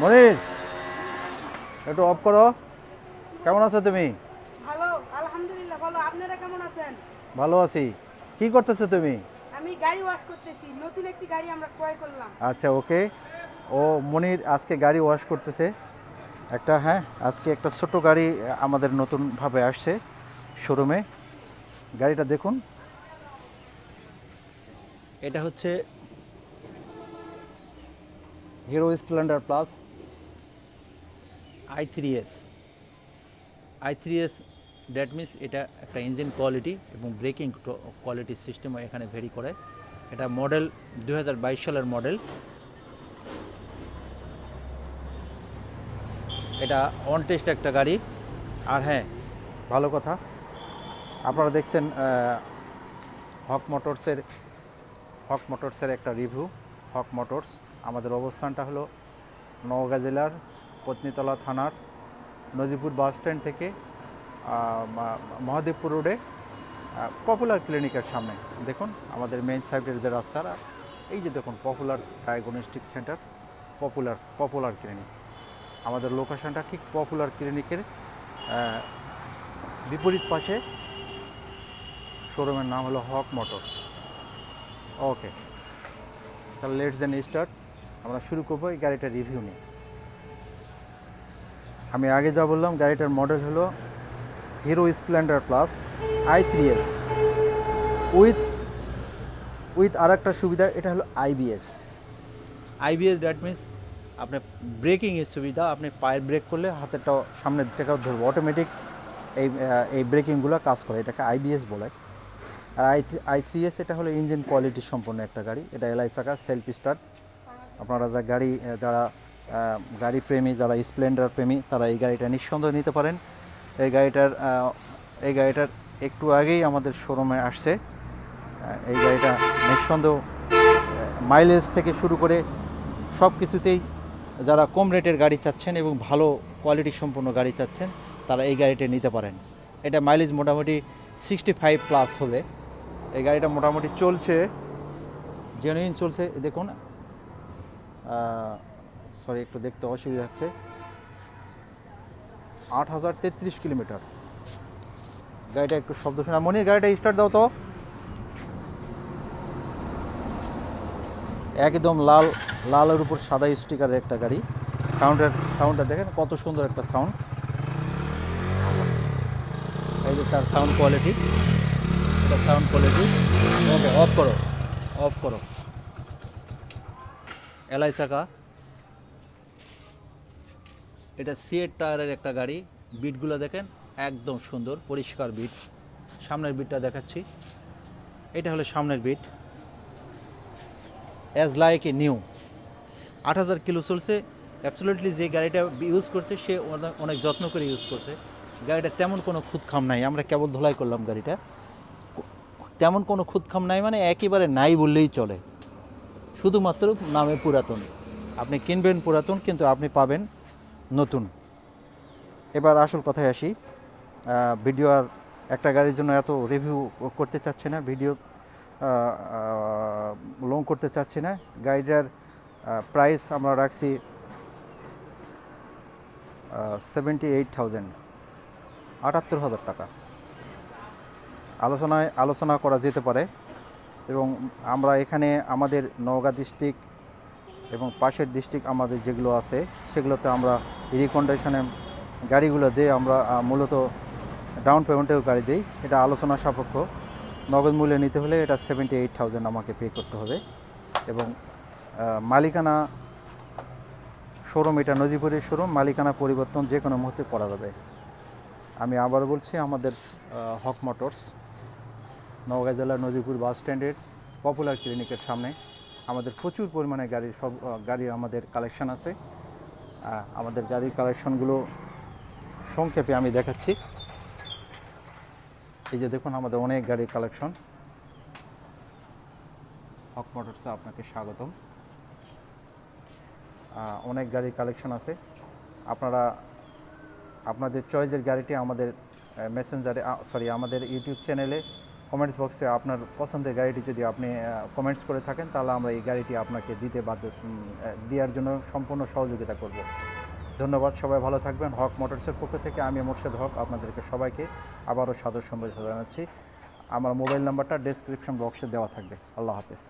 মনির, একটু অফ করো। কেমন আছো তুমি? ভালো, আলহামদুলিল্লাহ ভালো। আপনারা কেমন আছেন? ভালো আছি। কি করতেছো তুমি? আমি গাড়ি ওয়াশ করতেছি। নতুন একটি গাড়ি আমরা ক্রয় করলাম। আচ্ছা, ওকে। ও মনির আজকে গাড়ি ওয়াশ করতেছে একটা। হ্যাঁ, আজকে একটা ছোট গাড়ি আমাদের নতুনভাবে আসছে শোরুমে। গাড়িটা দেখুন। এটা হচ্ছে hero Splendor plus i3s। i3s that means এটা একটা ইঞ্জিন কোয়ালিটি এবং ব্রেকিং কোয়ালিটি সিস্টেম এখানে ভেরি করে। এটা মডেল 2022 সালের মডেল। এটা অন টেস্ট একটা গাড়ি। আর হ্যাঁ, ভালো কথা, আপনারা দেখছেন হক মোটরসের একটা রিভিউ। হক মোটরস আমাদের অবস্থানটা হলো নওগাঁ জেলার পত্নীতলা থানার নজিপুর বাস স্ট্যান্ড থেকে মহাদেবপুর রোডে পপুলার ক্লিনিকের সামনে। দেখুন আমাদের মেইন সাইডের যে রাস্তাটা, এই যে দেখুন popular diagnostic centre, popular clinic. আমাদের লোকেশনটা ঠিক পপুলার ক্লিনিকের বিপরীত পাশে। শোরুমের নাম হলো হক মোটরস। ওকে, তাহলে লেটস দেন স্টার্ট। আমরা শুরু করবো এই গাড়িটার রিভিউ নিয়ে। আমি আগে যা বললাম, গাড়িটার মডেল হলো Hero Splendor plus i3s with আর একটা সুবিধা, এটা হলো আইবিএস দ্যাট মিনস আপনার ব্রেকিংয়ের সুবিধা। আপনি পায়ের ব্রেক করলে হাতেরটাও সামনের দিকেও ধরবো, অটোমেটিক এই ব্রেকিংগুলো কাজ করে, এটাকে আইবিএস বলে। আর i3s এটা হলো ইঞ্জিন কোয়ালিটি সম্পন্ন একটা গাড়ি। এটা এলআই চাকা, সেলফ স্টার্ট। আপনারা যারা গাড়ি প্রেমী, যারা স্প্লেন্ডার প্রেমী, তারা এই গাড়িটা নিঃসন্দেহে নিতে পারেন। এই গাড়িটার একটু আগেই আমাদের শোরুমে আসছে। এই গাড়িটা নিঃসন্দেহ মাইলেজ থেকে শুরু করে সব কিছুতেই, যারা কম রেটের গাড়ি চাচ্ছেন এবং ভালো কোয়ালিটি সম্পন্ন গাড়ি চাচ্ছেন, তারা এই গাড়িটা নিতে পারেন। এটা মাইলেজ মোটামুটি 65+ হবে। এই গাড়িটা মোটামুটি চলছে, জেনুইন চলছে। দেখুন, সরি একটু দেখতে অসুবিধা হচ্ছে, 8033 কিলোমিটার। গাড়িটা একটু শব্দ শোনা। মনির, গাড়িটা স্টার্ট দাও তো। একদম লালের উপর সাদা স্টিকারের একটা গাড়ি। সাউন্ডটা দেখেন কত সুন্দর একটা সাউন্ড। এই যে তার সাউন্ড কোয়ালিটি, এটা সাউন্ড কোয়ালিটি। ওকে, অফ করো। এলআই চাকা। এটা সিএট টায়ারের একটা গাড়ি। বিটগুলো দেখেন একদম সুন্দর পরিষ্কার বিট। সামনের বিটটা দেখাচ্ছি, এটা হলো সামনের beat, as like a new. 8000 kilo চলছে। অ্যাবসলিউটলি যে গাড়িটা ইউজ করছে সে অনেক যত্ন করে ইউজ করছে। গাড়িটা তেমন কোনো খুঁতখাম নাই, আমরা কেবল ধোলাই করলাম গাড়িটা। তেমন কোনো খুঁতখাম নাই, মানে একেবারে নাই বললেই চলে। শুধুমাত্র নামে পুরাতন। আপনি কিনবেন পুরাতন, কিন্তু আপনি পাবেন নতুন। এবার আসল কথায় আসি। ভিডিও আর একটা গাড়ির জন্য এত রিভিউ করতে চাচ্ছি না, ভিডিও লং করতে চাচ্ছি না। গাড়িটার প্রাইস আমরা রাখছি 78,000, 78,000 টাকা। আলোচনা করা যেতে পারে। এবং আমরা এখানে আমাদের নওগাঁ ডিস্ট্রিক্ট এবং পাশের ডিস্ট্রিক্ট আমাদের যেগুলো আছে, সেগুলোতে আমরা রিকন্ডিশনে গাড়িগুলো দিয়ে আমরা মূলত ডাউন পেমেন্টেও গাড়ি দিই। এটা আলোচনা সাপেক্ষ। নগদ মূল্যে নিতে হলে এটা 78,000 আমাকে পে করতে হবে। এবং মালিকানা শোরুম, এটা নজিপুরের শোরুম, মালিকানা পরিবর্তন যে কোনো মুহূর্তে করা যাবে। আমি আবার বলছি, আমাদের হক মোটরস নওগাঁ জেলার নজিপুর বাস স্ট্যান্ডের পপুলার ক্লিনিকের সামনে। আমাদের প্রচুর পরিমাণে গাড়ির আমাদের কালেকশান আছে। আমাদের গাড়ির কালেকশনগুলো সংক্ষেপে আমি দেখাচ্ছি। এই যে দেখুন, আমাদের অনেক গাড়ির কালেকশন। হক মোটরসে আপনাকে স্বাগতম। অনেক গাড়ির কালেকশন আছে। আপনারা আপনাদের চয়েসের গাড়িটি আমাদের মেসেঞ্জারে, আমাদের ইউটিউব চ্যানেলে কমেন্টস বক্সে আপনার পছন্দের গাড়িটি যদি আপনি কমেন্টস করে থাকেন, তাহলে আমরা এই গাড়িটি আপনাকে দেওয়ার জন্য সম্পূর্ণ সহযোগিতা করব। ধন্যবাদ, সবাই ভালো থাকবেন। হক মোটরসের পক্ষ থেকে আমি মোর্শেদ হক আপনাদেরকে সবাইকে আবারও সাদর সম্বোধনা জানাচ্ছি। আমার মোবাইল নাম্বারটা ডেসক্রিপশন বক্সে দেওয়া থাকবে। আল্লাহ হাফেজ।